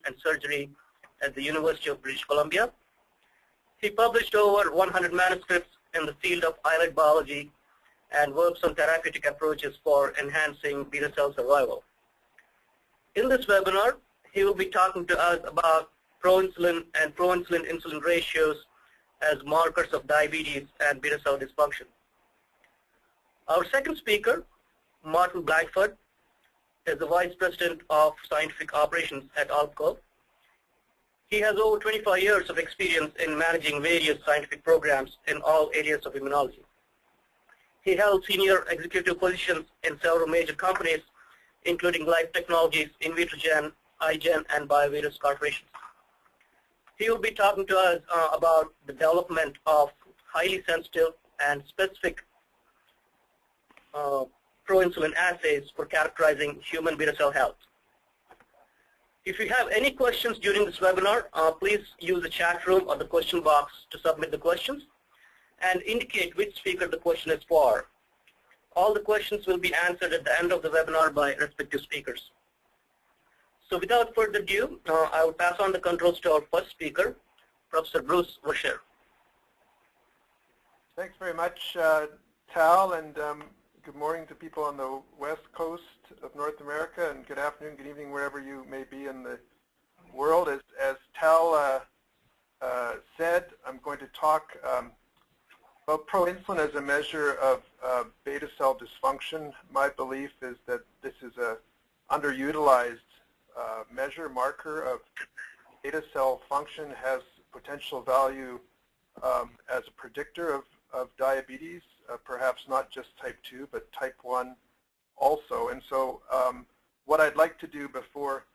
and Surgery at the University of British Columbia. He published over 100 manuscripts in the field of islet biology and works on therapeutic approaches for enhancing beta cell survival. In this webinar, he will be talking to us about proinsulin and proinsulin-insulin ratios as markers of diabetes and beta cell dysfunction. Our second speaker, Martin Blackford, is the Vice President of Scientific Operations at ALPCO. He has over 25 years of experience in managing various scientific programs in all areas of immunology. He held senior executive positions in several major companies, including Life Technologies, Invitrogen, iGen, and Biovirus corporations. He will be talking to us about the development of highly sensitive and specific proinsulin assays for characterizing human beta cell health. If you have any questions during this webinar, please use the chat room or the question box to submit the questions and indicate which speaker the question is for. All the questions will be answered at the end of the webinar by respective speakers. So without further ado, I will pass on the controls to our first speaker, Professor Bruce Verchere. Thanks very much, Tal, and good morning to people on the west coast of North America, and good afternoon, good evening, wherever you may be in the world. As Tal said, I'm going to talk about proinsulin as a measure of beta cell dysfunction. My belief is that this is a underutilized marker of beta cell function, has potential value as a predictor of diabetes, perhaps not just type 2, but type 1 also. And so what I'd like to do before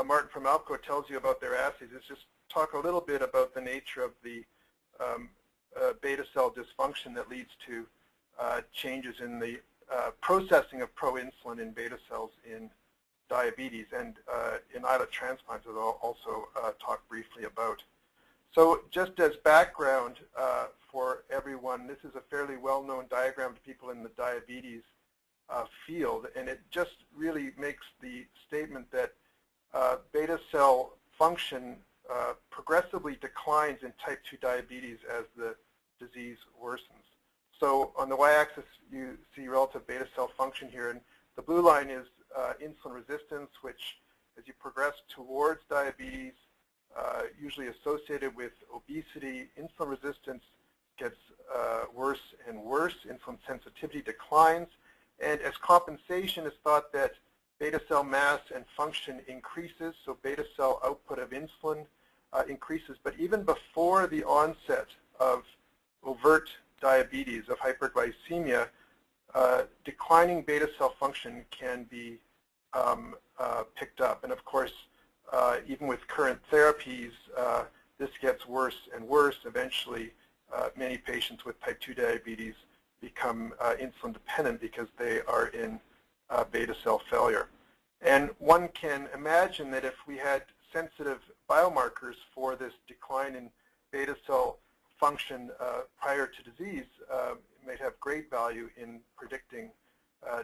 Martin from ALPCO tells you about their assays is just talk a little bit about the nature of the beta cell dysfunction that leads to changes in the processing of proinsulin in beta cells in diabetes, and in islet transplants, I'll also talk briefly about. So just as background for everyone, this is a fairly well-known diagram to people in the diabetes field, and it just really makes the statement that beta cell function progressively declines in type 2 diabetes as the disease worsens. So on the y-axis, you see relative beta cell function here, and the blue line is insulin resistance, which as you progress towards diabetes, usually associated with obesity, insulin resistance gets worse and worse. Insulin sensitivity declines. And as compensation, it's thought that beta cell mass and function increases, so beta cell output of insulin increases. But even before the onset of overt diabetes, of hyperglycemia, declining beta cell function can be picked up. And of course, even with current therapies, this gets worse and worse. Eventually, many patients with type 2 diabetes become insulin dependent because they are in beta cell failure. And one can imagine that if we had sensitive biomarkers for this decline in beta cell function prior to disease, it might have great value in predicting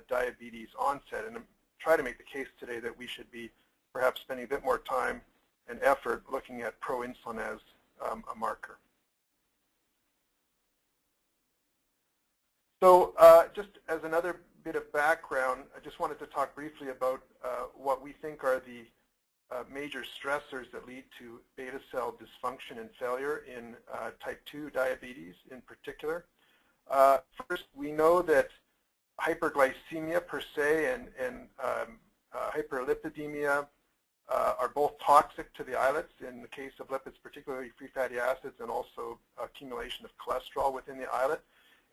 diabetes onset. And I'm trying to make the case today that we should be perhaps spending a bit more time and effort looking at proinsulin as a marker. So just as another bit of background, I just wanted to talk briefly about what we think are the major stressors that lead to beta cell dysfunction and failure in type 2 diabetes in particular. First, we know that hyperglycemia per se and hyperlipidemia are both toxic to the islets. In the case of lipids, particularly free fatty acids, and also accumulation of cholesterol within the islet.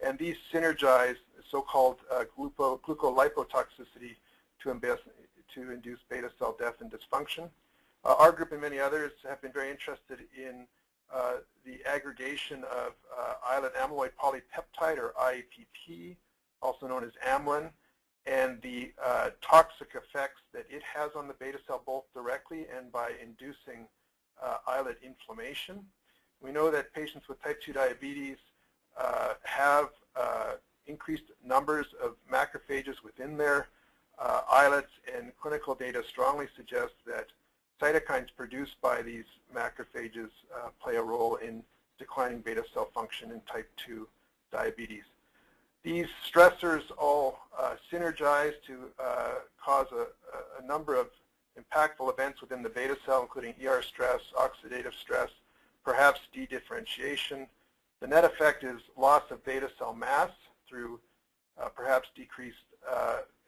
And these synergize so-called glucolipotoxicity to induce beta cell death and dysfunction. Our group and many others have been very interested in the aggregation of islet amyloid polypeptide, or IAPP, also known as amylin, and the toxic effects that it has on the beta cell, both directly and by inducing islet inflammation. We know that patients with type 2 diabetes have increased numbers of macrophages within their islets, and clinical data strongly suggests that cytokines produced by these macrophages play a role in declining beta cell function in type 2 diabetes. These stressors all synergize to cause a number of impactful events within the beta cell, including ER stress, oxidative stress, perhaps dedifferentiation. The net effect is loss of beta cell mass through perhaps decreased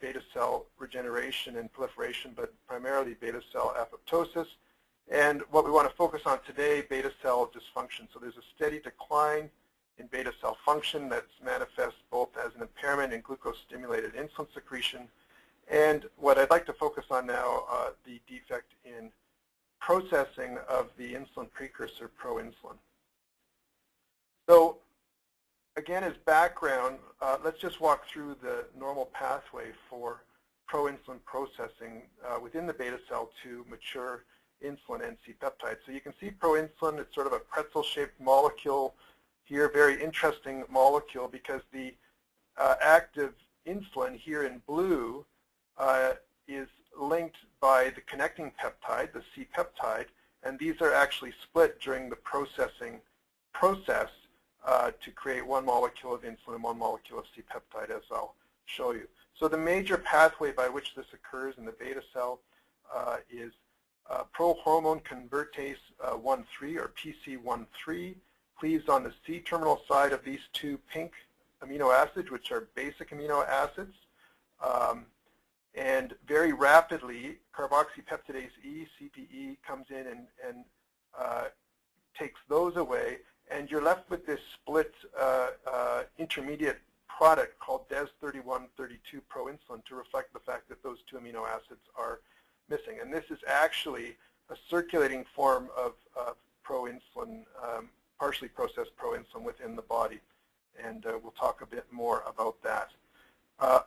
beta cell regeneration and proliferation, but primarily beta cell apoptosis. And what we want to focus on today, beta cell dysfunction. So there's a steady decline in beta cell function that's manifests both as an impairment in glucose-stimulated insulin secretion, and what I'd like to focus on now, the defect in processing of the insulin precursor proinsulin. So again, as background, let's just walk through the normal pathway for proinsulin processing within the beta cell to mature insulin and C-peptide. So you can see proinsulin, it's sort of a pretzel-shaped molecule here, very interesting molecule because the active insulin here in blue is linked by the connecting peptide, the C-peptide, and these are actually split during the processing process to create one molecule of insulin and one molecule of C-peptide, as I'll show you. So the major pathway by which this occurs in the beta cell is prohormone convertase 1,3 or PC1,3 cleaves on the C-terminal side of these two pink amino acids, which are basic amino acids. And very rapidly, carboxypeptidase E, CPE, comes in and takes those away. And you're left with this split intermediate product called Des3132 proinsulin to reflect the fact that those two amino acids are missing. And this is actually a circulating form of proinsulin, partially processed proinsulin within the body. And we'll talk a bit more about that.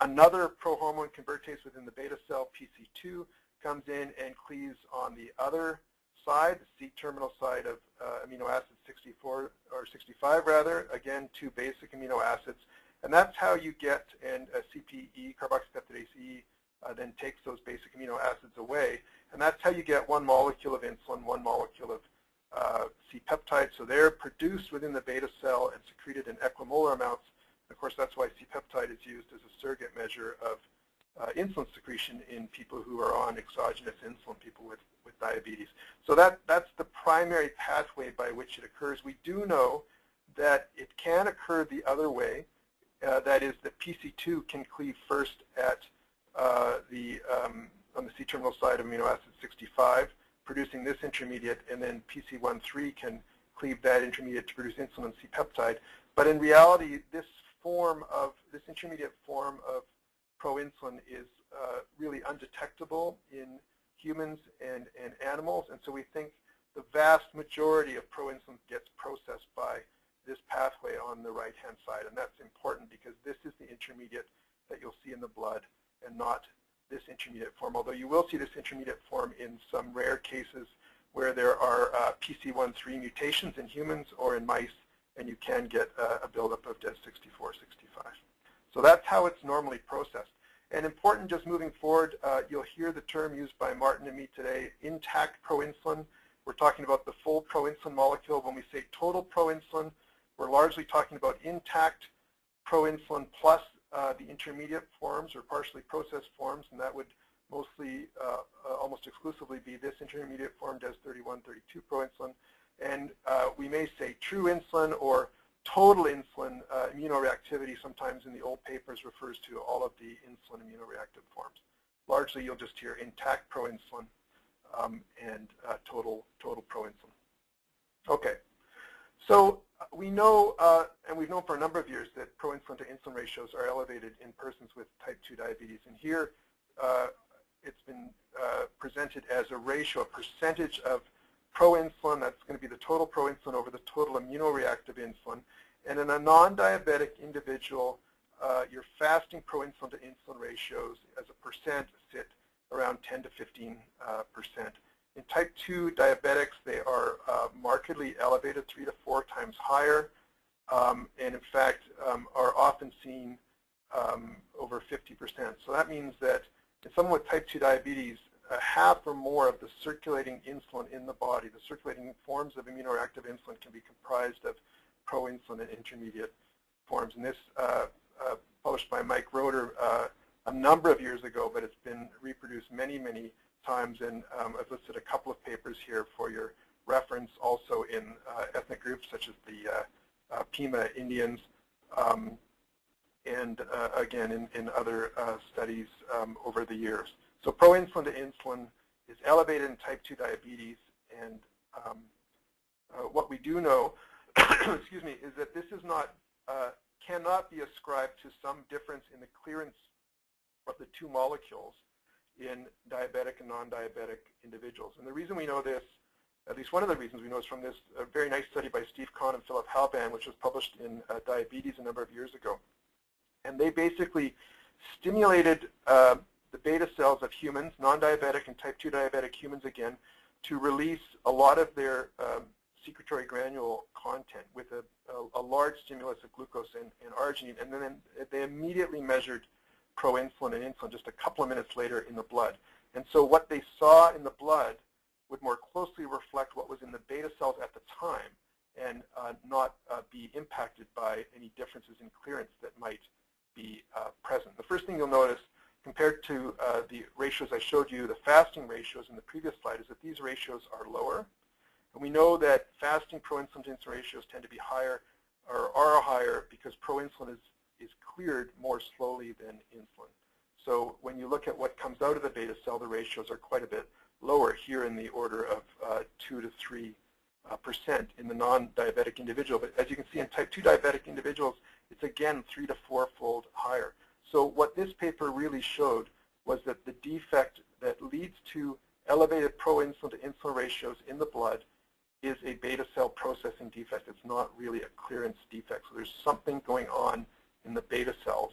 Another prohormone convertase within the beta cell, PC2, comes in and cleaves on the other side, the C-terminal side of amino acid 64, or 65 rather, again, two basic amino acids. And that's how you get, and CPE, carboxypeptidase E, then takes those basic amino acids away. And that's how you get one molecule of insulin, one molecule of C-peptide. So they're produced within the beta cell and secreted in equimolar amounts. Of course, that's why C-peptide is used as a surrogate measure of insulin secretion in people who are on exogenous insulin, people with diabetes. So that's the primary pathway by which it occurs. We do know that it can occur the other way. That is, that PC2 can cleave first at on the C-terminal side of amino acid 65, producing this intermediate, and then PC1,3 can cleave that intermediate to produce insulin and C-peptide. But in reality, this intermediate form of proinsulin is really undetectable in humans and animals, and so we think the vast majority of proinsulin gets processed by this pathway on the right-hand side, and that's important because this is the intermediate that you'll see in the blood and not this intermediate form, although you will see this intermediate form in some rare cases where there are PC1,3 mutations in humans or in mice, and you can get a buildup of Des64, 65. So that's how it's normally processed. And important, just moving forward, you'll hear the term used by Martin and me today, intact proinsulin. We're talking about the full proinsulin molecule. When we say total proinsulin, we're largely talking about intact proinsulin plus the intermediate forms or partially processed forms, and that would mostly, almost exclusively be this intermediate form, Des3132 proinsulin. And we may say true insulin or total insulin immunoreactivity sometimes in the old papers refers to all of the insulin immunoreactive forms. Largely, you'll just hear intact proinsulin and total proinsulin. Okay, so we know, and we've known for a number of years, that proinsulin to insulin ratios are elevated in persons with type 2 diabetes. And here, it's been presented as a ratio, a percentage of proinsulin, that's going to be the total proinsulin over the total immunoreactive insulin. And in a non-diabetic individual, your fasting proinsulin to insulin ratios as a percent sit around 10 to 15%. In type 2 diabetics, they are markedly elevated, 3 to 4 times higher, and in fact are often seen over 50%. So that means that in someone with type 2 diabetes, half or more of the circulating insulin in the body, the circulating forms of immunoreactive insulin, can be comprised of proinsulin and intermediate forms. And this, published by Mike Roeder a number of years ago, but it's been reproduced many, many times. And I've listed a couple of papers here for your reference, also in ethnic groups such as the Pima Indians, and again in other studies over the years. So proinsulin to insulin is elevated in type 2 diabetes, and what we do know, excuse me, is that this is not cannot be ascribed to some difference in the clearance of the two molecules in diabetic and non-diabetic individuals. And the reason we know this, at least one of the reasons we know, is from this very nice study by Steve Kahn and Philip Halban, which was published in Diabetes a number of years ago. And they basically stimulated the beta cells of humans, non-diabetic and type 2 diabetic humans again, to release a lot of their secretory granule content with a large stimulus of glucose and arginine. And then they immediately measured proinsulin and insulin just a couple of minutes later in the blood. And so what they saw in the blood would more closely reflect what was in the beta cells at the time, and not be impacted by any differences in clearance that might be present. The first thing you'll notice, compared to the ratios I showed you, the fasting ratios in the previous slide, is that these ratios are lower. And we know that fasting proinsulin to insulin ratios tend to be higher, or are higher, because proinsulin is cleared more slowly than insulin. So when you look at what comes out of the beta cell, the ratios are quite a bit lower, here in the order of 2 to 3% in the non-diabetic individual. But as you can see, in type 2 diabetic individuals, it's again 3 to 4-fold higher. So what this paper really showed was that the defect that leads to elevated proinsulin to insulin ratios in the blood is a beta cell processing defect. It's not really a clearance defect. So there's something going on in the beta cells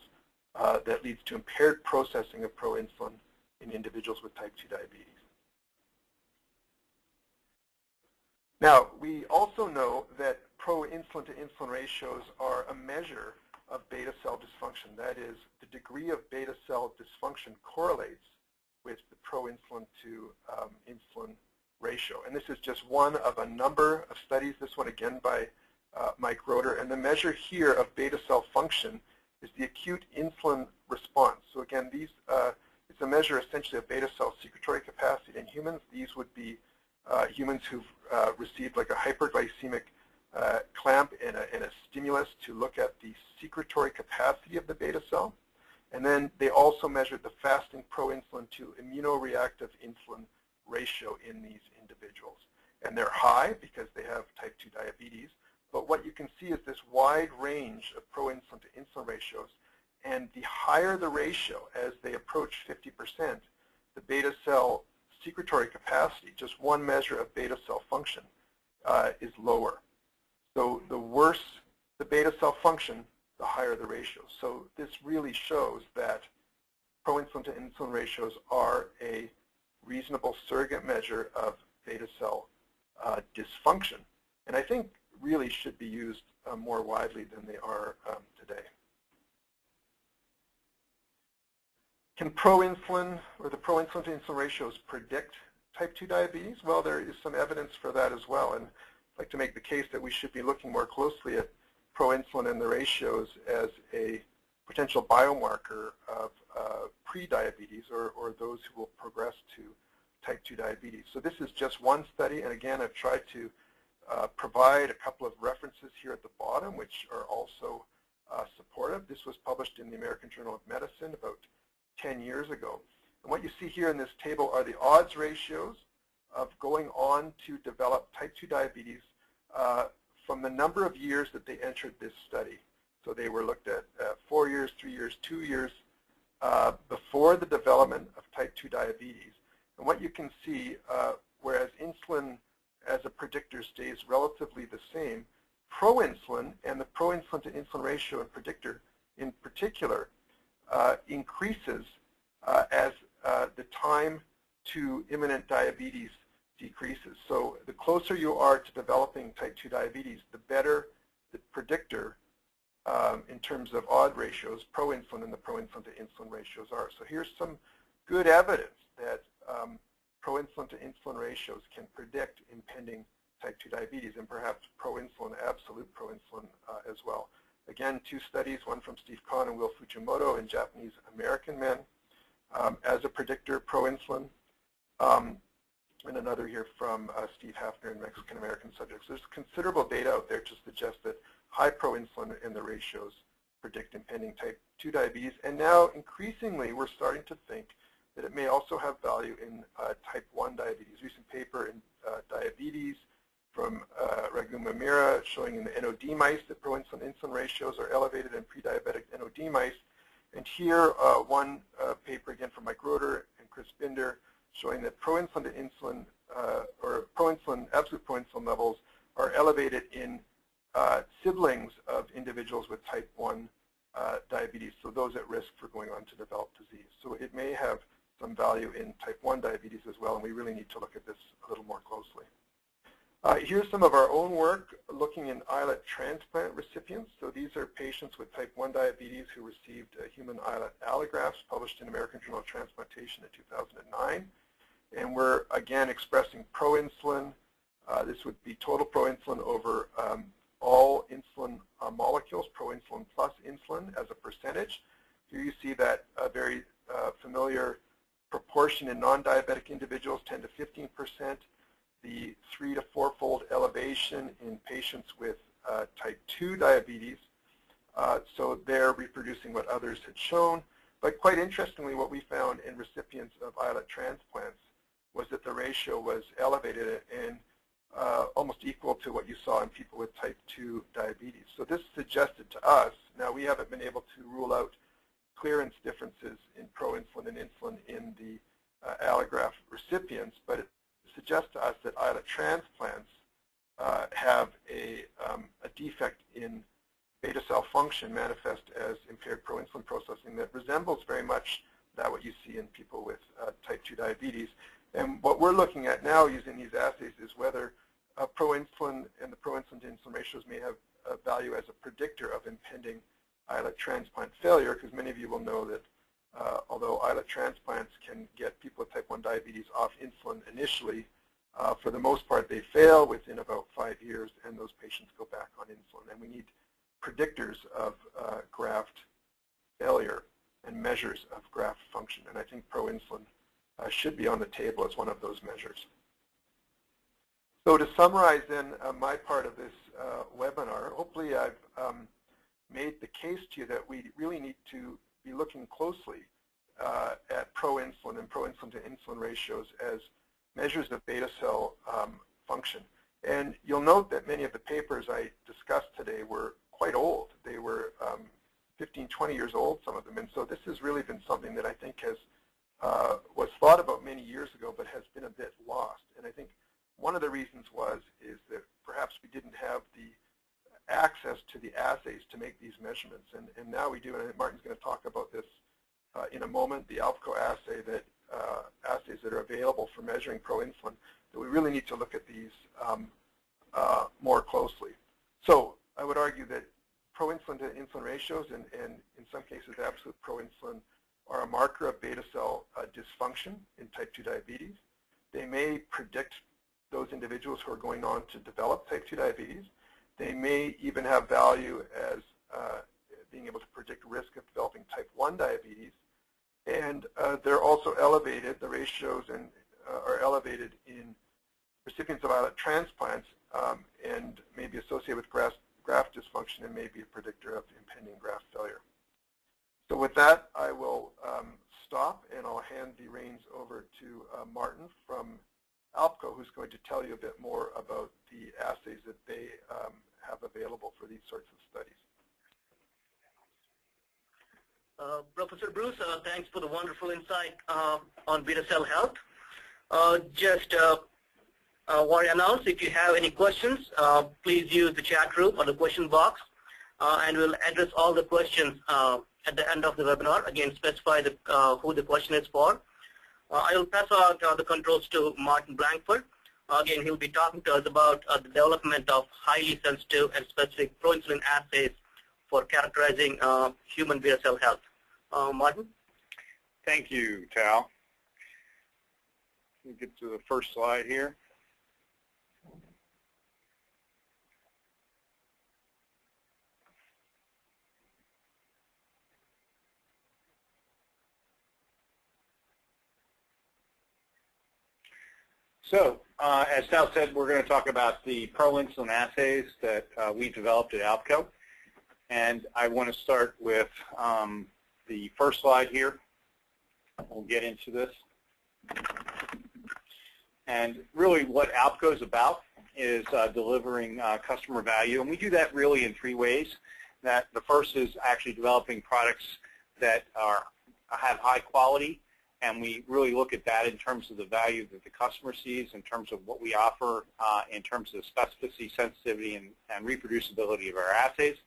that leads to impaired processing of proinsulin in individuals with type 2 diabetes. Now, we also know that proinsulin to insulin ratios are a measure of beta cell dysfunction. That is, the degree of beta cell dysfunction correlates with the proinsulin to insulin ratio. And this is just one of a number of studies, this one again by Mike Roeder. And the measure here of beta cell function is the acute insulin response. So again, these it's a measure essentially of beta cell secretory capacity in humans. These would be humans who've received like a hyperglycemic clamp and a stimulus to look at the secretory capacity of the beta cell. And then they also measured the fasting proinsulin to immunoreactive insulin ratio in these individuals. And they're high because they have type 2 diabetes. But what you can see is this wide range of proinsulin to insulin ratios. And the higher the ratio, as they approach 50%, the beta cell secretory capacity, just one measure of beta cell function, is lower. So the worse the beta cell function, the higher the ratio. So this really shows that proinsulin to insulin ratios are a reasonable surrogate measure of beta cell dysfunction, and I think really should be used more widely than they are today. Can proinsulin, or the proinsulin to insulin ratios, predict type 2 diabetes? Well, there is some evidence for that as well, and I'd like to make the case that we should be looking more closely at proinsulin and the ratios as a potential biomarker of pre-diabetes, or those who will progress to type 2 diabetes. So this is just one study, and again, I've tried to provide a couple of references here at the bottom, which are also supportive. This was published in the American Journal of Medicine about 10 years ago. And what you see here in this table are the odds ratios of going on to develop type 2 diabetes from the number of years that they entered this study. So they were looked at 4 years, 3 years, 2 years before the development of type 2 diabetes. And what you can see, whereas insulin as a predictor stays relatively the same, proinsulin and the proinsulin to insulin ratio and predictor in particular increases as the time to imminent diabetes decreases. So the closer you are to developing type 2 diabetes, the better the predictor in terms of odd ratios, proinsulin and the proinsulin to insulin ratios are. So here's some good evidence that proinsulin to insulin ratios can predict impending type 2 diabetes, and perhaps proinsulin, absolute proinsulin as well. Again, 2 studies, one from Steve Kahn and Will Fujimoto in Japanese-American men as a predictor of proinsulin, and another here from Steve Hafner in Mexican-American subjects. There's considerable data out there to suggest that high proinsulin in the ratios predict impending type 2 diabetes, and now increasingly we're starting to think that it may also have value in type 1 diabetes. Recent paper in Diabetes from Raguma Mira showing in the NOD mice that proinsulin-insulin ratios are elevated in pre-diabetic NOD mice. And here, one paper again from Mike Roeder and Chris Binder showing that proinsulin to insulin, or absolute proinsulin levels are elevated in siblings of individuals with type 1 diabetes, so those at risk for going on to develop disease. So it may have some value in type 1 diabetes as well, and we really need to look at this a little more closely. Here's some of our own work looking in islet transplant recipients. So these are patients with type 1 diabetes who received human islet allografts published in American Journal of Transplantation in 2009. And we're, again, expressing proinsulin. This would be total proinsulin over all insulin molecules, proinsulin plus insulin as a percentage. Here you see that very familiar proportion in non-diabetic individuals, 10 to 15%. The 3 to 4-fold elevation in patients with type 2 diabetes. So they're reproducing what others had shown. But quite interestingly, what we found in recipients of islet transplants was that the ratio was elevated and almost equal to what you saw in people with type 2 diabetes. So this suggested to us, now we haven't been able to rule out clearance differences in proinsulin and insulin in the allograft recipients, but it suggests to us that islet transplants have a defect in beta cell function manifest as impaired proinsulin processing that resembles very much that what you see in people with type 2 diabetes. And what we're looking at now using these assays is whether proinsulin and the proinsulin to insulin ratios may have a value as a predictor of impending islet transplant failure, because many of you will know that although islet transplants can get people with type 1 diabetes off insulin initially, for the most part they fail within about 5 years, and those patients go back on insulin. And we need predictors of graft failure and measures of graft function. And I think proinsulin should be on the table as one of those measures. So to summarize then my part of this webinar, hopefully I've made the case to you that we really need to be looking closely at proinsulin and proinsulin to insulin ratios as measures of beta cell function. And you'll note that many of the papers I discussed today were quite old. They were 15, 20 years old, some of them. And so this has really been something that I think has was thought about many years ago, but has been a bit lost. And I think one of the reasons is that perhaps we didn't have the access to the assays to make these measurements. And now we do, and I think Martin's going to talk about this in a moment, the ALPCO assay that assays that are available for measuring proinsulin, that we really need to look at these more closely. So I would argue that proinsulin to insulin ratios and in some cases absolute proinsulin are a marker of beta cell dysfunction in type 2 diabetes. They may predict those individuals who are going on to develop type 2 diabetes. They may even have value as being able to predict risk of developing type 1 diabetes. And they're also elevated, the ratios are elevated in recipients of islet transplants and may be associated with graft dysfunction and may be a predictor of impending graft failure. So with that, I will stop and I'll hand the reins over to Martin from ALPCO, who's going to tell you a bit more about the assays that they have available for these sorts of studies. Professor Bruce, thanks for the wonderful insight on beta cell health. Just want to announce, if you have any questions, please use the chat room or the question box, and we'll address all the questions at the end of the webinar. Again, specify who the question is for. I will pass out the controls to Martin Blankford. Again, he'll be talking to us about the development of highly sensitive and specific proinsulin assays for characterizing human beta cell health. Martin? Thank you, Tal. we get to the first slide here. So, as Sal said, we're going to talk about the proinsulin assays that we developed at ALPCO. And I want to start with the first slide here. We'll get into this. And really what ALPCO is about is delivering customer value. And we do that really in three ways. The first is actually developing products that have high quality. And we really look at that in terms of the value that the customer sees, in terms of what we offer, in terms of specificity, sensitivity, and reproducibility of our assays.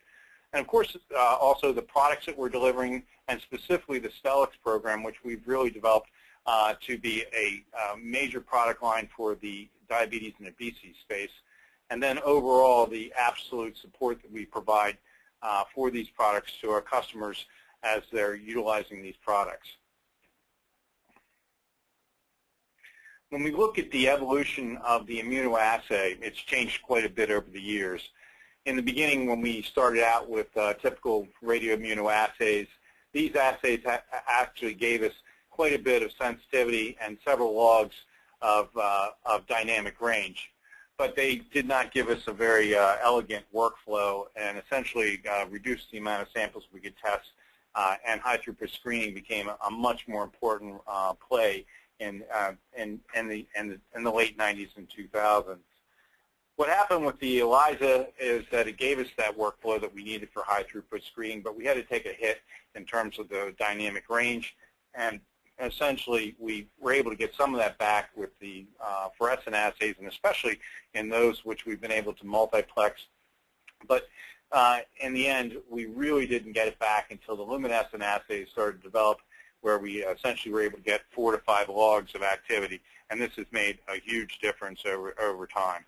And of course, also the products that we're delivering, and specifically the Stellix program, which we've really developed to be a major product line for the diabetes and obesity space. And then overall, the absolute support that we provide for these products to our customers as they're utilizing these products. When we look at the evolution of the immunoassay, it's changed quite a bit over the years. In the beginning, when we started out with typical radioimmunoassays, these assays actually gave us quite a bit of sensitivity and several logs of dynamic range. But they did not give us a very elegant workflow and essentially reduced the amount of samples we could test, and high-throughput screening became a much more important play in the late 90s and 2000s. What happened with the ELISA is that it gave us that workflow that we needed for high-throughput screening, but we had to take a hit in terms of the dynamic range, and essentially we were able to get some of that back with the fluorescent assays, and especially in those which we've been able to multiplex. But in the end, we really didn't get it back until the luminescent assays started to develop, where we essentially were able to get 4 to 5 logs of activity, and this has made a huge difference over time.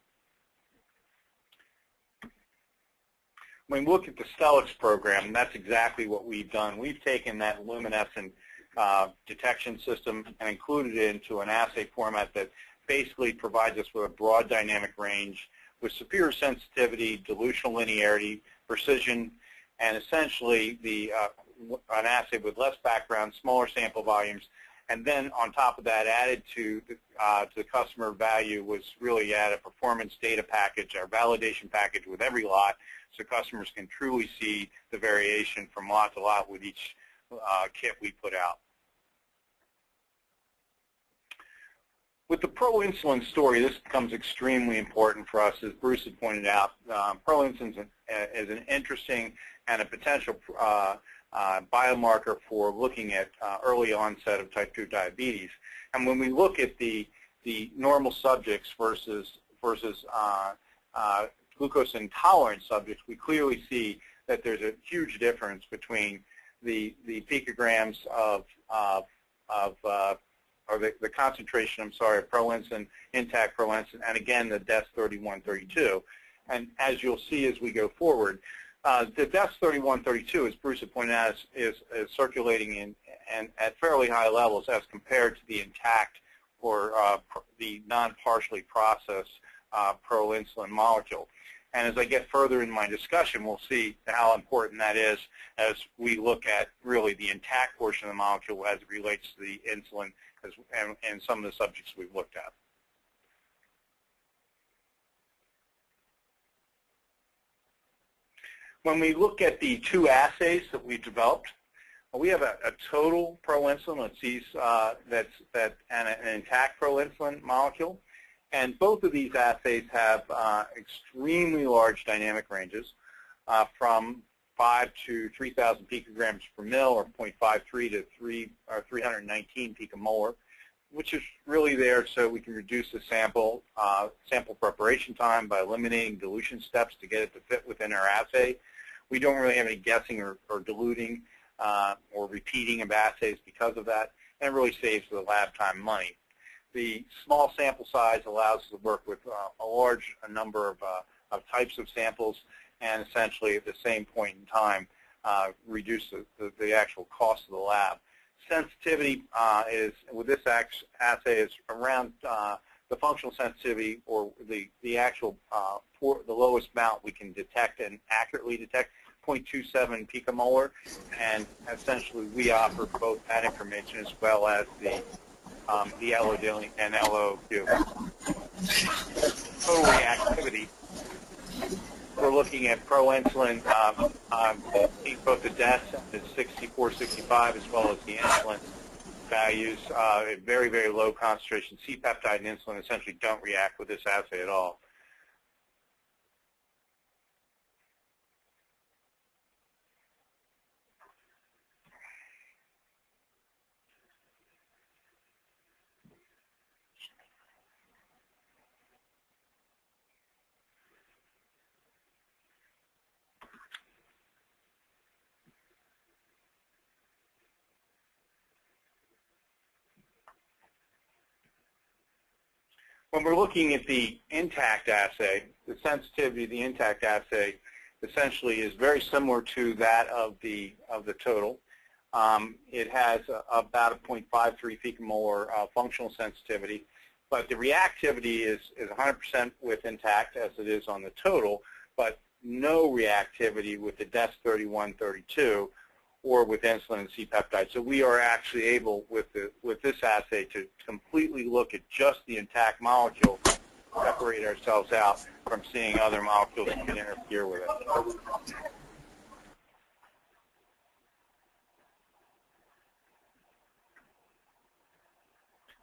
When we look at the Stellix program, that's exactly what we've done. We've taken that luminescent detection system and included it into an assay format that basically provides us with a broad dynamic range with superior sensitivity, dilutional linearity, precision, and essentially an assay with less background, smaller sample volumes, and then on top of that, added to the customer value was really add a performance data package, our validation package with every lot, so customers can truly see the variation from lot to lot with each kit we put out. With the proinsulin story, this becomes extremely important for us. As Bruce had pointed out, proinsulin is an interesting and a potential biomarker for looking at early onset of type 2 diabetes. And when we look at the normal subjects versus glucose intolerant subjects, we clearly see that there's a huge difference between the picograms or the concentration, I'm sorry, of proinsulin, intact proinsulin, and again the DES3132. And as you'll see as we go forward, the DES3132, as Bruce had pointed out, is circulating at fairly high levels as compared to the intact or the non-partially processed proinsulin molecule. And as I get further in my discussion, we'll see how important that is as we look at really the intact portion of the molecule as it relates to the insulin and some of the subjects we've looked at. When we look at the two assays that we've developed, we have a total proinsulin that sees and an intact proinsulin molecule. And both of these assays have extremely large dynamic ranges from 5 to 3,000 picograms per mil, or 0.53 to 319 picomolar, which is really there so we can reduce the sample preparation time by eliminating dilution steps to get it to fit within our assay. We don't really have any guessing or diluting or repeating of assays because of that, and it really saves the lab time money. The small sample size allows us to work with a large number of types of samples, and essentially at the same point in time reduce the actual cost of the lab. sensitivity is, with this assay, is around the functional sensitivity, or the actual, the lowest amount we can detect and accurately detect, 0.27 picomolar, and essentially we offer both that information as well as the LOD and LOQ. Total reactivity, we're looking at proinsulin, both the DES is 64, 65, as well as the insulin values at very, very low concentration. C-peptide and insulin essentially don't react with this assay at all. When we're looking at the intact assay, the sensitivity of the intact assay essentially is very similar to that of the total. It has about a 0.53 picomolar functional sensitivity, but the reactivity is 100% with intact, as it is on the total, but no reactivity with the DES 3132 or with insulin and C-peptide. So we are actually able, with this assay, to completely look at just the intact molecule, separate ourselves out from seeing other molecules that can interfere with it.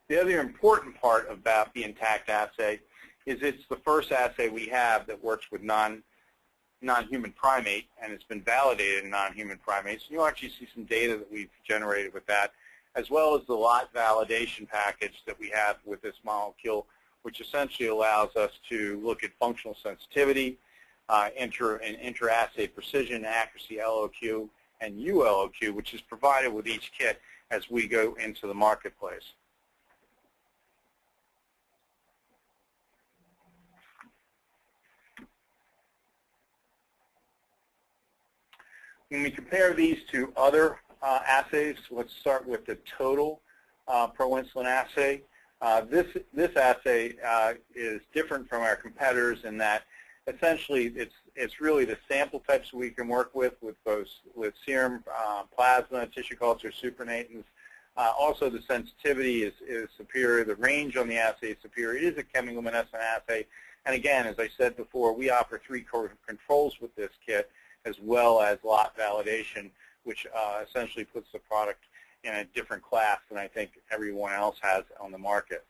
The other important part about the intact assay is it's the first assay we have that works with non-human primate, and it's been validated in non-human primates. You'll actually see some data that we've generated with that, as well as the lot validation package that we have with this molecule, which essentially allows us to look at functional sensitivity, inter-assay precision, accuracy, LOQ, and ULOQ, which is provided with each kit as we go into the marketplace. When we compare these to other assays, let's start with the total proinsulin assay. This assay is different from our competitors in that essentially it's really the sample types we can work with both serum, plasma, tissue culture, supernatants. Also, the sensitivity is superior. The range on the assay is superior. It is a chemiluminescent assay. And again, as I said before, we offer 3 controls with this kit, as well as lot validation, which essentially puts the product in a different class than I think everyone else has on the market.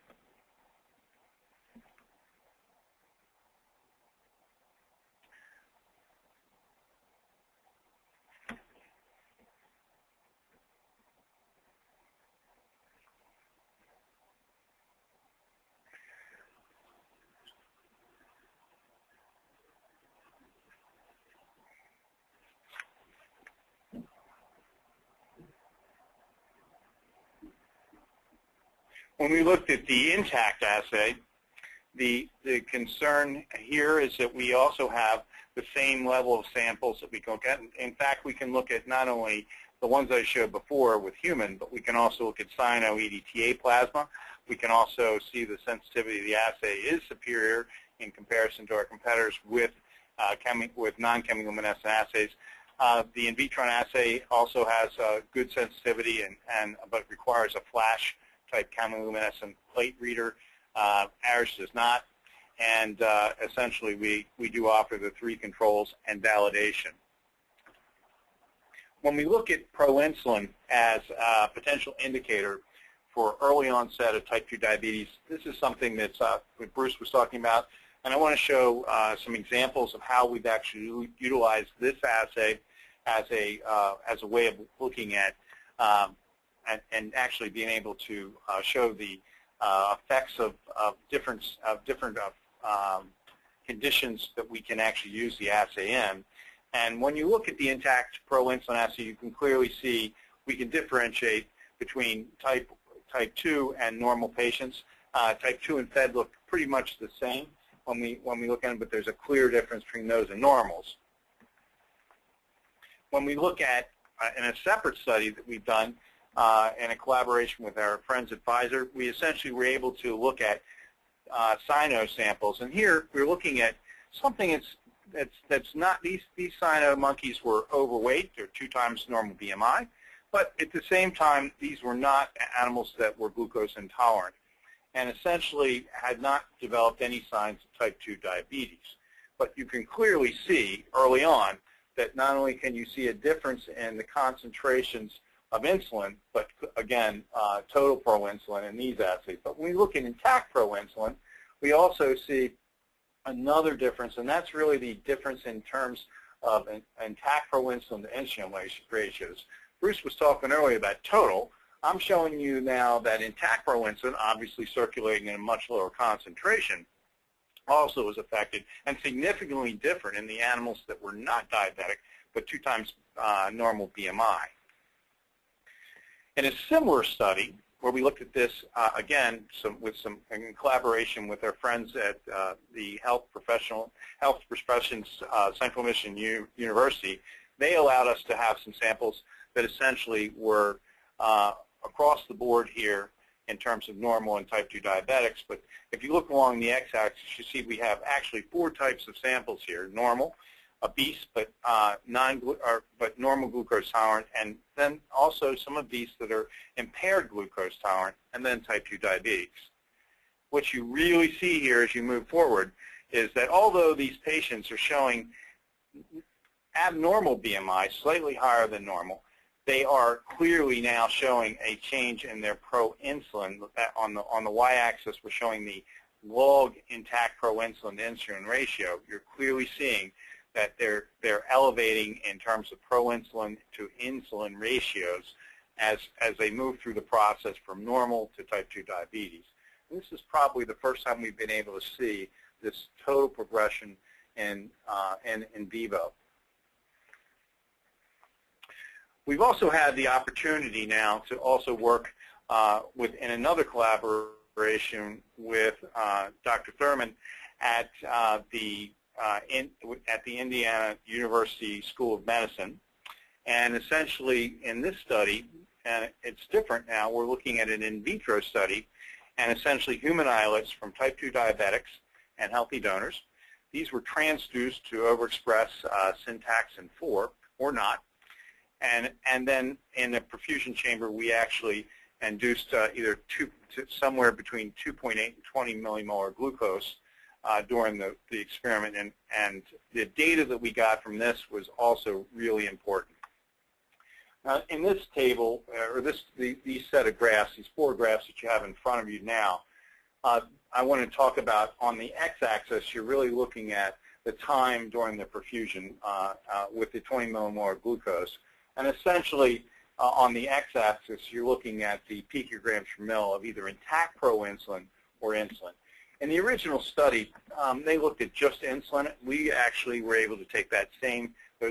When we looked at the intact assay, the concern here is that we also have the same level of samples that we can look at. In fact, we can look at not only the ones I showed before with human, but we can also look at cyno-EDTA plasma. We can also see the sensitivity of the assay is superior in comparison to our competitors with non-chemiluminescent assays. The in vitro assay also has good sensitivity, but requires a flash type chemiluminescent plate reader. Ours does not, and essentially we do offer the 3 controls and validation. When we look at proinsulin as a potential indicator for early onset of type 2 diabetes, this is something that's what Bruce was talking about, and I want to show some examples of how we've actually utilized this assay as a way of looking at and actually being able to show the effects of different conditions that we can actually use the assay in. And when you look at the intact proinsulin assay, you can clearly see we can differentiate between type 2 and normal patients. Type 2 and fed look pretty much the same when we look at them, but there's a clear difference between those and normals. When we look at, in a separate study that we've done, in a collaboration with our friends at Pfizer, we essentially were able to look at cyno samples. And here we're looking at something that's not, these cyno monkeys were overweight. They're 2 times normal BMI. But at the same time, these were not animals that were glucose intolerant and essentially had not developed any signs of type 2 diabetes. But you can clearly see early on that not only can you see a difference in the concentrations of insulin, but again, total proinsulin in these assays. But when we look at intact proinsulin, we also see another difference, and that's really the difference in terms of intact proinsulin to insulin ratios. Bruce was talking earlier about total. I'm showing you now that intact proinsulin, obviously circulating in a much lower concentration, also was affected and significantly different in the animals that were not diabetic, but 2 times normal BMI. In a similar study, where we looked at this again in collaboration with our friends at the Health Professions Central Mission University, they allowed us to have some samples that essentially were across the board here in terms of normal and type 2 diabetics. But if you look along the x-axis, you see we have actually 4 types of samples here: normal, obese, but normal glucose tolerant, and then also some obese that are impaired glucose tolerant, and then type 2 diabetes. What you really see here as you move forward is that although these patients are showing abnormal BMI, slightly higher than normal, they are clearly now showing a change in their proinsulin. On the y-axis, we're showing the log intact proinsulin to insulin ratio. You're clearly seeing that they're elevating in terms of proinsulin to insulin ratios as they move through the process from normal to type 2 diabetes. And this is probably the first time we've been able to see this total progression in vivo. We've also had the opportunity now to also work in another collaboration with Dr. Thurman at the Indiana University School of Medicine. And essentially in this study, and it's different now, we're looking at an in vitro study, and essentially human islets from type 2 diabetics and healthy donors. These were transduced to overexpress syntaxin 4 or not. And then in the perfusion chamber, we actually induced somewhere between 2.8 and 20 millimolar glucose during the experiment, and the data that we got from this was also really important. In this table, or these set of graphs, these 4 graphs that you have in front of you now, I want to talk about on the x-axis, you're really looking at the time during the perfusion with the 20 millimolar glucose. And essentially, on the x-axis, you're looking at the picograms per mil of either intact proinsulin or insulin. In the original study, they looked at just insulin. We actually were able to take those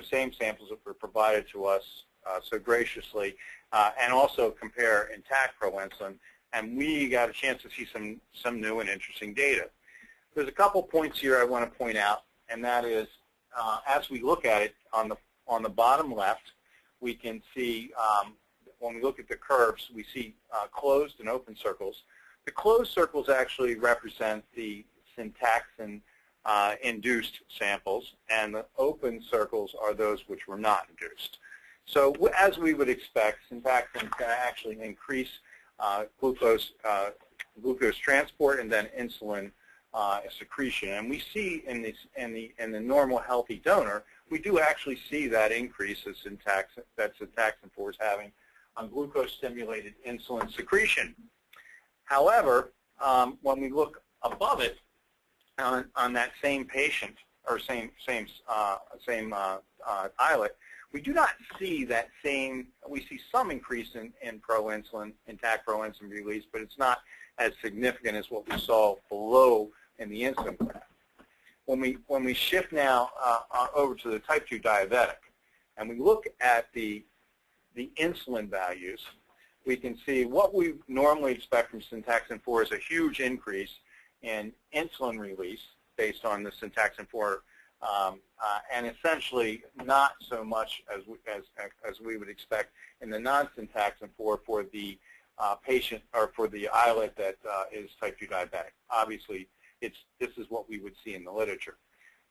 same samples that were provided to us so graciously, and also compare intact proinsulin, and we got a chance to see some new and interesting data. There's a couple points here I want to point out, and that is, as we look at it on the bottom left, we can see, when we look at the curves, we see closed and open circles. The closed circles actually represent the syntaxin-induced samples, and the open circles are those which were not induced. So as we would expect, syntaxin can actually increase glucose transport and then insulin secretion. And we see in the normal healthy donor, we do actually see that increase that syntaxin 4 is having on glucose-stimulated insulin secretion. However, when we look above it on that same patient or same islet, we do not see that same. We see some increase in proinsulin, intact proinsulin release, but it's not as significant as what we saw below in the insulin graph. When we shift now over to the type 2 diabetic, and we look at the insulin values, we can see what we normally expect from syntaxin 4 is a huge increase in insulin release based on the syntaxin 4 and essentially not so much as we would expect in the non-syntaxin for the patient or for the islet that is type 2 diabetic. Obviously, this is what we would see in the literature.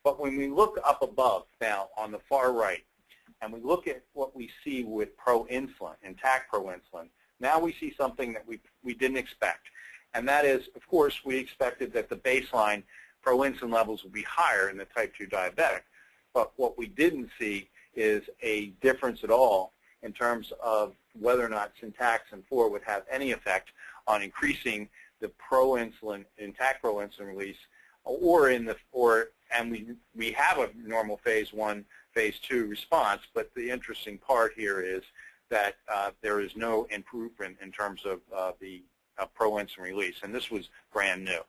But when we look up above now on the far right, and we look at what we see with proinsulin, intact proinsulin, now we see something that we didn't expect. And that is, of course, we expected that the baseline proinsulin levels would be higher in the type 2 diabetic. But what we didn't see is a difference at all in terms of whether or not syntaxin 4 would have any effect on increasing the proinsulin, intact proinsulin release, and we have a normal phase 1, phase 2 response, but the interesting part here is that there is no improvement in terms of the proinsulin release, and this was brand new.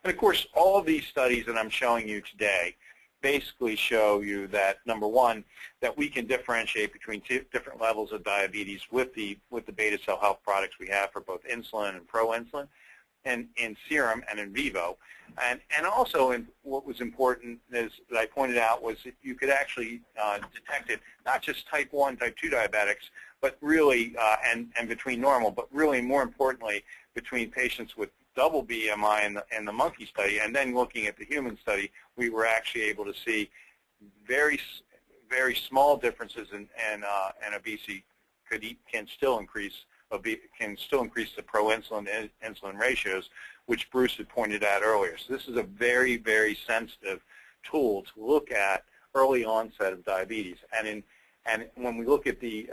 And of course, all of these studies that I'm showing you today basically show you that, number one, that we can differentiate between different levels of diabetes with the beta cell health products we have for both insulin and proinsulin, and in serum and in vivo. And also, what was important is that I pointed out was that you could actually detect it not just type 1, type 2 diabetics, but really, and between normal, but really more importantly, between patients with double BMI in the monkey study, and then looking at the human study, we were actually able to see very small differences in obesity can still increase the proinsulin to insulin ratios, which Bruce had pointed out earlier. So this is a very, very sensitive tool to look at early onset of diabetes. And when we look at the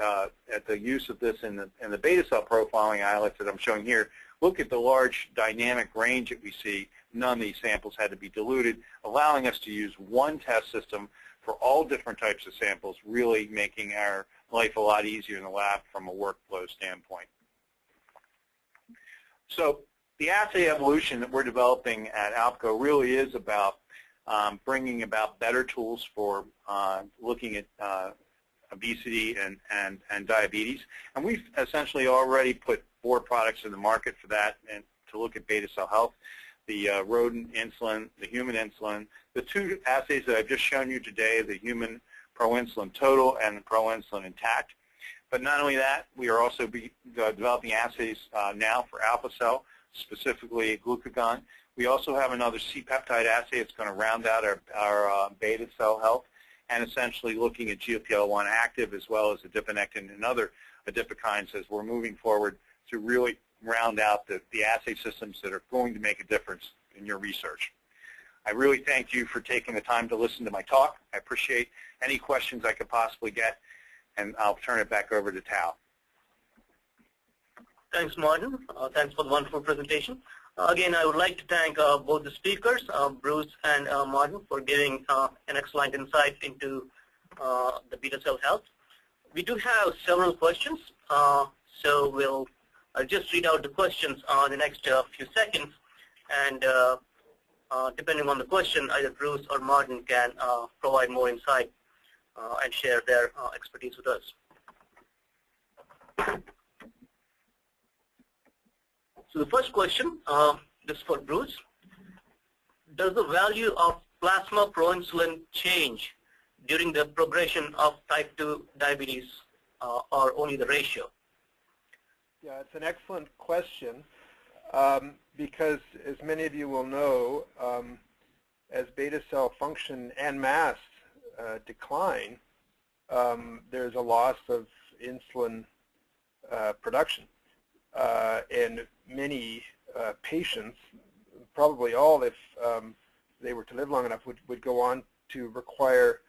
use of this in the beta cell profiling islets that I'm showing here, look at the large dynamic range that we see. None of these samples had to be diluted, allowing us to use one test system for all different types of samples, really making our life a lot easier in the lab from a workflow standpoint. So the assay evolution that we're developing at ALPCO really is about bringing about better tools for looking at obesity and diabetes. And we've essentially already put 4 products in the market for that and to look at beta cell health, the rodent insulin, the human insulin. The 2 assays that I've just shown you today, the human proinsulin total and the proinsulin intact. But not only that, we are also developing assays now for alpha cell, specifically glucagon. We also have another C-peptide assay that's going to round out our beta cell health, and essentially looking at GLP-1 active as well as adiponectin and other adipokines as we're moving forward to really round out the assay systems that are going to make a difference in your research. I really thank you for taking the time to listen to my talk. I appreciate any questions I could possibly get, and I'll turn it back over to Tal. Thanks, Martin. Thanks for the wonderful presentation. Again, I would like to thank both the speakers, Bruce and Martin, for giving an excellent insight into the beta cell health. We do have several questions, so I'll just read out the questions in the next few seconds, and depending on the question, either Bruce or Martin can provide more insight and share their expertise with us. So the first question, this is for Bruce. Does the value of plasma proinsulin change during the progression of type 2 diabetes or only the ratio? Yeah, it's an excellent question because, as many of you will know, as beta cell function and mass decline, there's a loss of insulin production. And many patients, probably all if they were to live long enough, would go on to require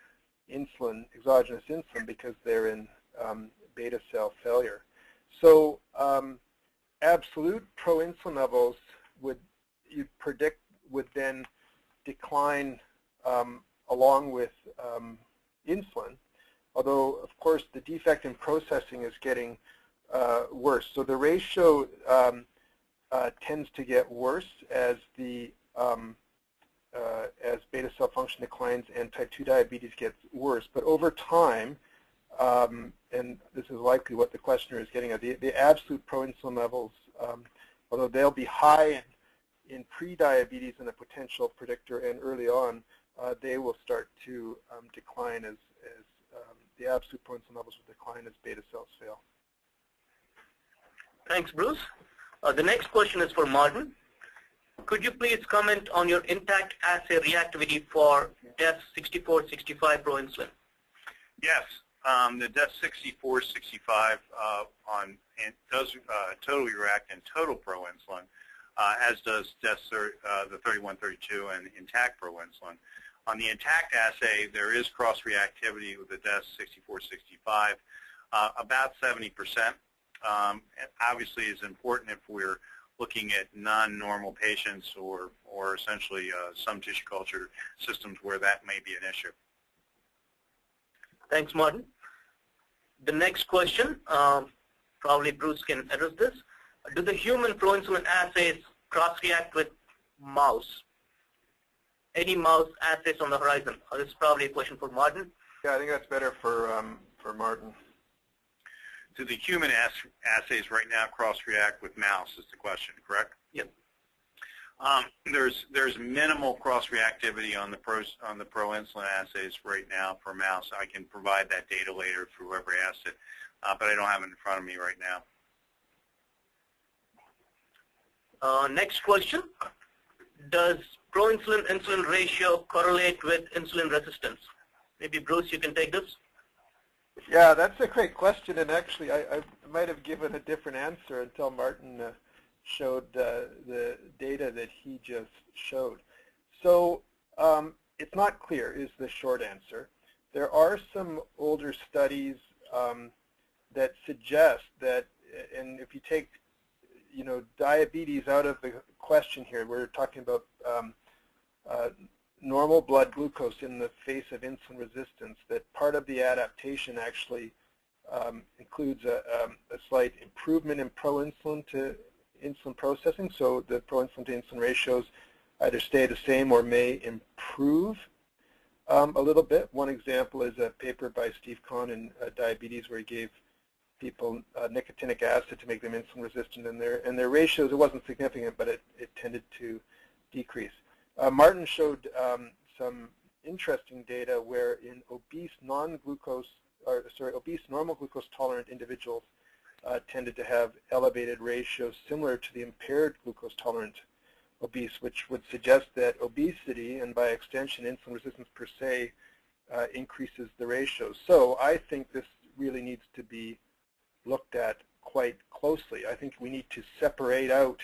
insulin, exogenous insulin, because they're in beta cell failure. So absolute proinsulin levels you'd predict would then decline along with insulin, although of course the defect in processing is getting worse. So the ratio tends to get worse as as beta cell function declines and type 2 diabetes gets worse. But over time, and this is likely what the questioner is getting at, the absolute proinsulin levels, although they'll be high in pre-diabetes and a potential predictor and early on, they will start to decline as the absolute proinsulin levels will decline as beta cells fail. Thanks, Bruce. The next question is for Martin. Could you please comment on your intact assay reactivity for DES6465 proinsulin? Yes, the DES6465 does totally react in total proinsulin, as does the 3132 and intact proinsulin. On the intact assay, there is cross-reactivity with the DES6465, about 70%. Obviously, is important if we're looking at non-normal patients or essentially some tissue culture systems where that may be an issue. Thanks, Martin. The next question, probably Bruce can address this. Do the human proinsulin assays cross-react with mouse? Any mouse assays on the horizon? This is probably a question for Martin. Yeah, I think that's better for Martin. Do the human assays right now cross-react with mouse is the question, correct? Yep. There's minimal cross-reactivity on the proinsulin assays right now for mouse. I can provide that data later for whoever asked it, but I don't have it in front of me right now. Next question. Does proinsulin-insulin ratio correlate with insulin resistance? Maybe Bruce, you can take this. Yeah, that's a great question, and actually I might have given a different answer until Martin showed the data that he just showed. So it's not clear is the short answer. There are some older studies that suggest that, and if you take diabetes out of the question here, we're talking about normal blood glucose in the face of insulin resistance, that part of the adaptation actually includes a slight improvement in proinsulin to insulin processing. So the proinsulin to insulin ratios either stay the same or may improve a little bit. One example is a paper by Steve Kahn in diabetes where he gave people nicotinic acid to make them insulin resistant, and their ratios, it wasn't significant, but it tended to decrease. Martin showed some interesting data where in obese normal glucose tolerant individuals tended to have elevated ratios similar to the impaired glucose tolerant obese, which would suggest that obesity and by extension insulin resistance per se increases the ratios. So I think this really needs to be looked at quite closely. I think we need to separate out,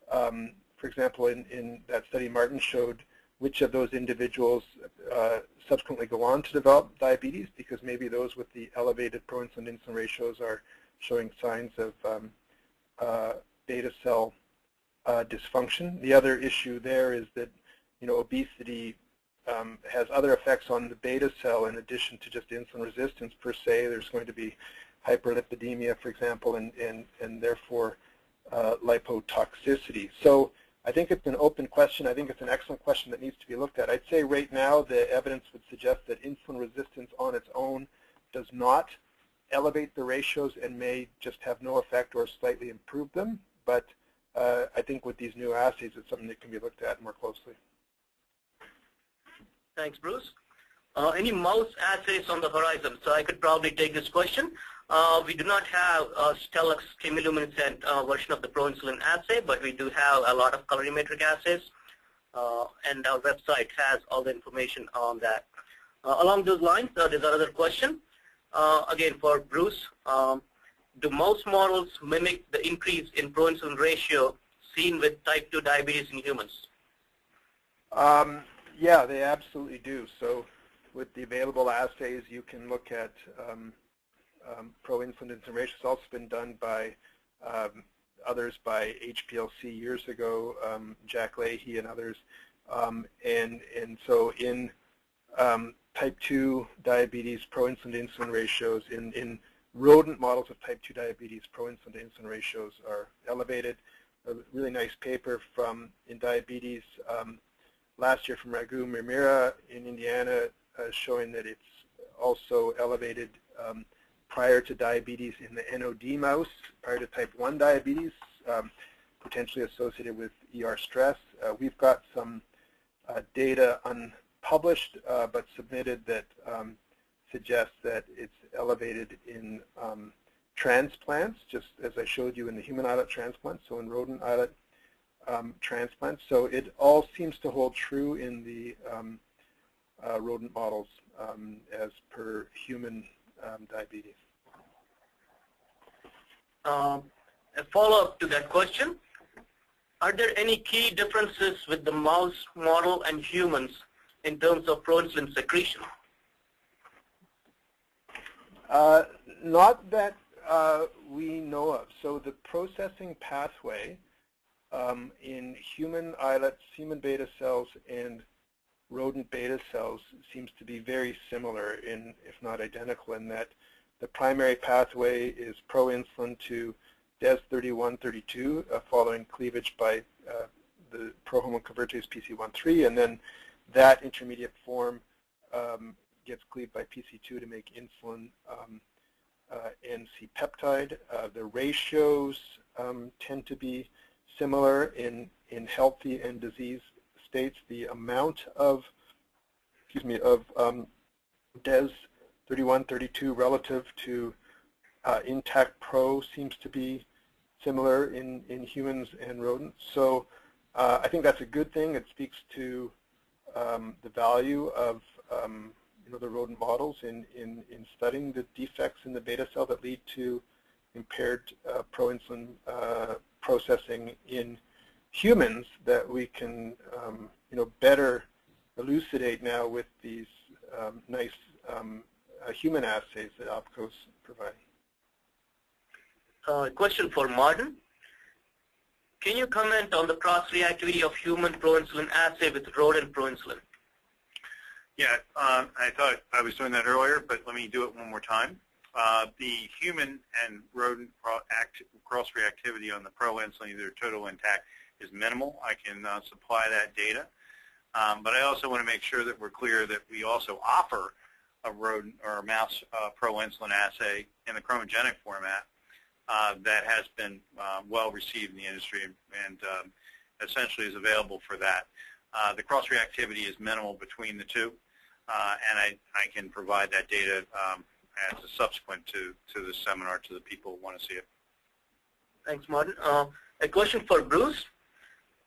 for example, in that study Martin showed, which of those individuals subsequently go on to develop diabetes, because maybe those with the elevated proinsulin to insulin ratios are showing signs of beta cell dysfunction. The other issue there is that obesity has other effects on the beta cell in addition to just insulin resistance per se. There's going to be hyperlipidemia, for example, and therefore lipotoxicity. So I think it's an open question. I think it's an excellent question that needs to be looked at. I'd say right now the evidence would suggest that insulin resistance on its own does not elevate the ratios and may just have no effect or slightly improve them. But I think with these new assays, it's something that can be looked at more closely. Thanks, Bruce. Any mouse assays on the horizon? So I could probably take this question. We do not have a Stellux chemiluminescent version of the proinsulin assay, but we do have a lot of colorimetric assays, and our website has all the information on that. Along those lines, there's another question, again for Bruce. Do mouse models mimic the increase in proinsulin ratio seen with type 2 diabetes in humans? Yeah, they absolutely do. So with the available assays, you can look at proinsulin insulin ratio. It's also been done by others by HPLC years ago, Jack Leahy and others. And so in type 2 diabetes, proinsulin to insulin ratios in rodent models of type 2 diabetes, proinsulin to insulin ratios are elevated. A really nice paper in diabetes last year from Raghu Mirmira in Indiana showing that it's also elevated prior to diabetes in the NOD mouse, prior to type 1 diabetes, potentially associated with ER stress. We've got some data published but submitted that suggests that it's elevated in transplants, just as I showed you in the human islet transplant, so in rodent islet transplants. So it all seems to hold true in the rodent models as per human diabetes. A follow-up to that question, are there any key differences with the mouse model and humans in terms of proinsulin secretion? Not that we know of. So the processing pathway in human islets, semen beta cells, and rodent beta cells seems to be very similar, if not identical, in that the primary pathway is proinsulin to Des3132 following cleavage by the prohormone convertase PC1-3, and then that intermediate form gets cleaved by PC2 to make insulin and C-peptide. The ratios tend to be similar in healthy and diseased states. The amount of Des3132 relative to intact pro seems to be similar in humans and rodents. So I think that's a good thing. It speaks to the value of the rodent models in studying the defects in the beta cell that lead to impaired proinsulin processing in humans that we can better elucidate now with these nice human assays that OPCO's provide. Question for Martin. Can you comment on the cross-reactivity of human proinsulin assay with rodent proinsulin? Yeah, I thought I was doing that earlier, but let me do it one more time. The human and rodent cross-reactivity on the proinsulin, either total or intact, is minimal. I can supply that data. But I also want to make sure that we're clear that we also offer a rodent or a mouse proinsulin assay in the chromogenic format that has been well received in the industry and essentially is available for that. The cross-reactivity is minimal between the two, and I can provide that data as a subsequent to the seminar to the people who want to see it. Thanks, Martin. A question for Bruce.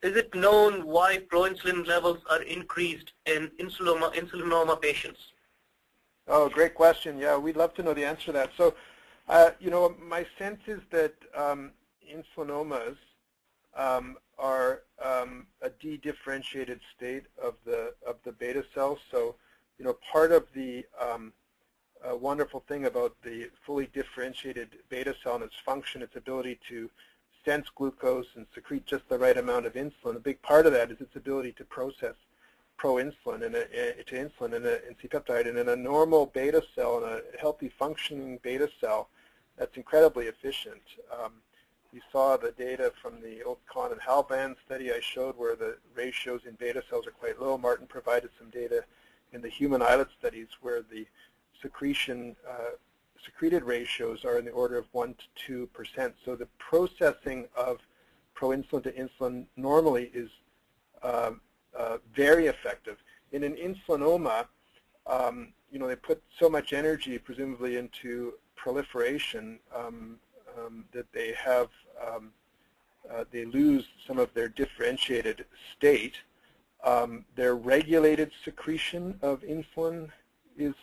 Is it known why proinsulin levels are increased in insulinoma patients? Oh, great question. Yeah, we'd love to know the answer to that. So, my sense is that insulinomas are a de-differentiated state of the beta cell. So, part of the wonderful thing about the fully differentiated beta cell and its function, its ability to sense glucose and secrete just the right amount of insulin. A big part of that is its ability to process proinsulin and insulin and C-peptide. And in a normal beta cell, in a healthy functioning beta cell, that's incredibly efficient. You saw the data from the Kahn and Halban study I showed where the ratios in beta cells are quite low. Martin provided some data in the human islet studies where the secreted ratios are in the order of 1 to 2%. So the processing of proinsulin to insulin normally is very effective. In an insulinoma, they put so much energy, presumably, into proliferation that they have they lose some of their differentiated state. Their regulated secretion of insulin is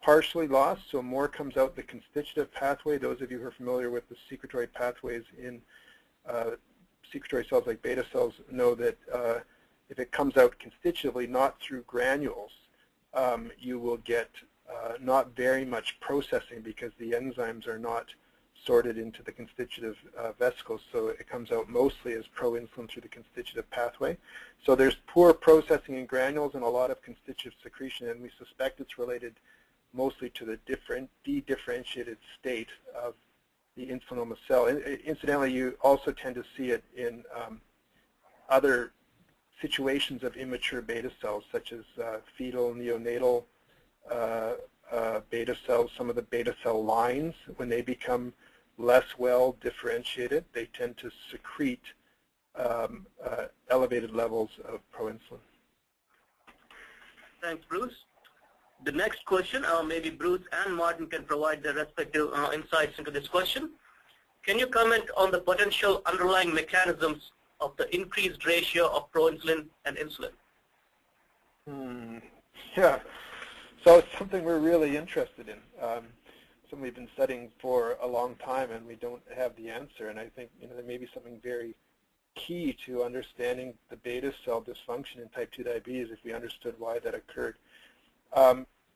partially lost, so more comes out the constitutive pathway. Those of you who are familiar with the secretory pathways in secretory cells like beta cells know that if it comes out constitutively, not through granules, you will get not very much processing because the enzymes are not sorted into the constitutive vesicles, so it comes out mostly as proinsulin through the constitutive pathway. So there's poor processing in granules and a lot of constitutive secretion, and we suspect it's related mostly to the de-differentiated state of the insulinoma cell. Incidentally, you also tend to see it in other situations of immature beta cells, such as fetal, neonatal beta cells. Some of the beta cell lines, when they become less well differentiated, they tend to secrete elevated levels of proinsulin. Thanks, Bruce. The next question, maybe Bruce and Martin can provide their respective insights into this question. Can you comment on the potential underlying mechanisms of the increased ratio of proinsulin and insulin? Yeah, so it's something we're really interested in. Something we've been studying for a long time, and we don't have the answer. And I think there may be something very key to understanding the beta cell dysfunction in type 2 diabetes if we understood why that occurred.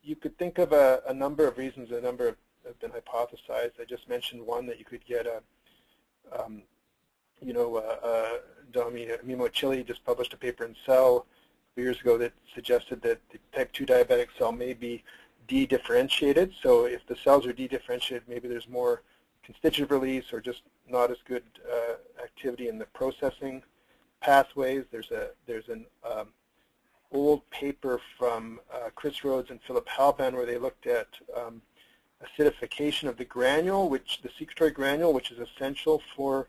You could think of a number of reasons. A number have been hypothesized. I just mentioned one, that you could get Domi Mimo just published a paper in Cell years ago that suggested that the type 2 diabetic cell may be de-differentiated. So if the cells are de-differentiated, maybe there's more constitutive release or just not as good activity in the processing pathways. There's an old paper from Chris Rhodes and Philip Halban where they looked at acidification of the granule, the secretory granule, which is essential for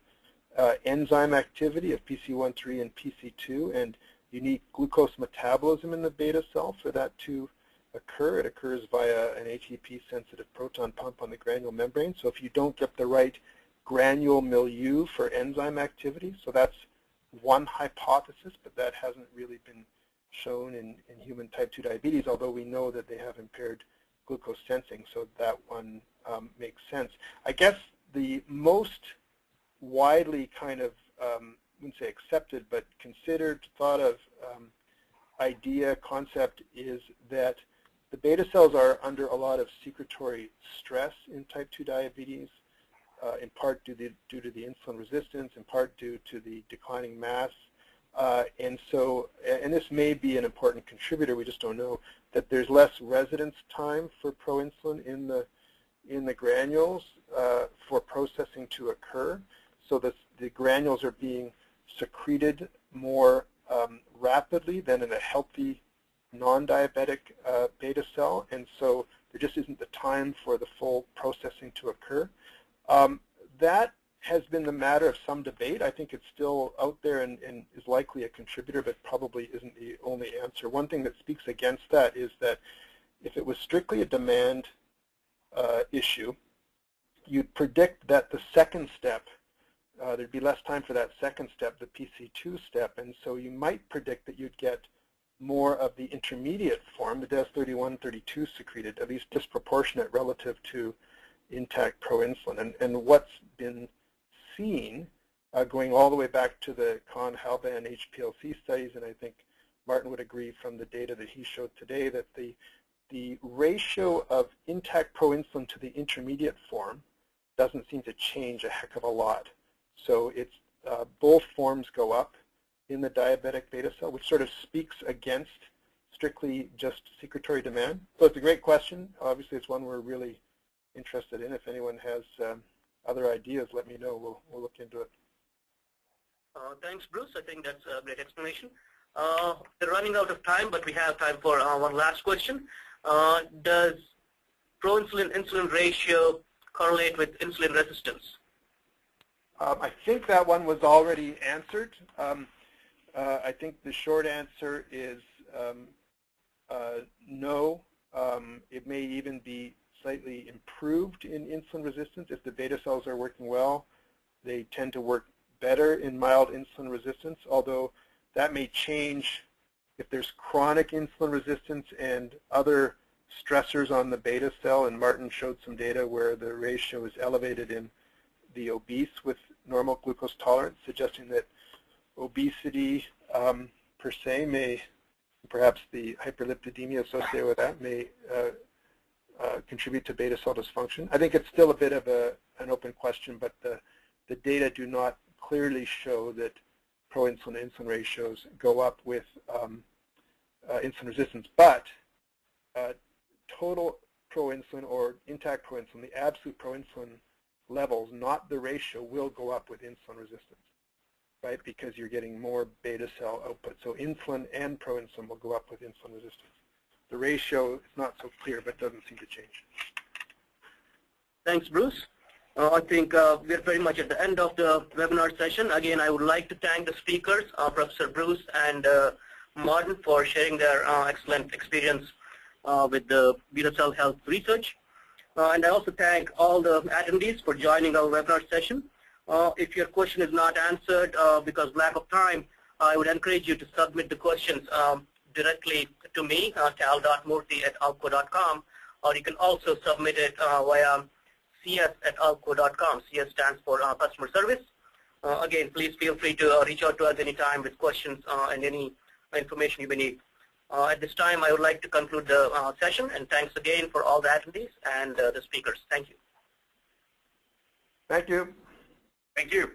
enzyme activity of PC1-3 and PC2, and you need glucose metabolism in the beta cell for that to occur. It occurs via an ATP-sensitive proton pump on the granule membrane. So if you don't get the right granule milieu for enzyme activity, so that's one hypothesis, but that hasn't really been shown in human type 2 diabetes, although we know that they have impaired glucose sensing, so that one makes sense. I guess the most widely kind of, I wouldn't say accepted, but considered, thought of concept is that the beta cells are under a lot of secretory stress in type 2 diabetes, in part due to the insulin resistance, in part due to the declining mass. And this may be an important contributor, we just don't know, that there's less residence time for proinsulin in the granules for processing to occur. So the granules are being secreted more rapidly than in a healthy non-diabetic beta cell, and so there just isn't the time for the full processing to occur. That has been the matter of some debate. I think it's still out there and is likely a contributor, but probably isn't the only answer. One thing that speaks against that is that if it was strictly a demand issue, you'd predict that the second step, there'd be less time for that second step, the PC2 step, and so you might predict that you'd get more of the intermediate form, the DES31, 32 secreted, at least disproportionate relative to intact proinsulin. And what's been seen, going all the way back to the Kahn, Halban, HPLC studies, and I think Martin would agree from the data that he showed today, that the ratio of intact proinsulin to the intermediate form doesn't seem to change a heck of a lot. So it's both forms go up in the diabetic beta cell, which sort of speaks against strictly just secretory demand. So it's a great question. Obviously, it's one we're really interested in. If anyone has other ideas, let me know. We'll look into it. Thanks, Bruce. I think that's a great explanation. We're running out of time, but we have time for one last question. Does proinsulin-insulin ratio correlate with insulin resistance? I think that one was already answered. I think the short answer is no. It may even be slightly improved in insulin resistance. If the beta cells are working well, they tend to work better in mild insulin resistance, although that may change if there's chronic insulin resistance and other stressors on the beta cell, and Martin showed some data where the ratio is elevated in the obese with normal glucose tolerance, suggesting that obesity per se may, perhaps the hyperlipidemia associated with that may contribute to beta cell dysfunction. I think it's still a bit of an open question, but the data do not clearly show that proinsulin-insulin ratios go up with insulin resistance. But total proinsulin or intact proinsulin, the absolute proinsulin levels, not the ratio, will go up with insulin resistance, right? Because you're getting more beta cell output. So insulin and proinsulin will go up with insulin resistance. The ratio is not so clear, but doesn't seem to change. Thanks, Bruce. I think we're pretty much at the end of the webinar session. Again, I would like to thank the speakers, Professor Bruce and Martin for sharing their excellent experience with the beta cell health research. And I also thank all the attendees for joining our webinar session. If your question is not answered because of lack of time, I would encourage you to submit the questions directly to me, tal.murthy@alco.com, or you can also submit it via cs@alco.com. CS stands for customer service. Again, please feel free to reach out to us anytime with questions and any information you may need. At this time, I would like to conclude the session, and thanks again for all the attendees and the speakers. Thank you. Thank you. Thank you.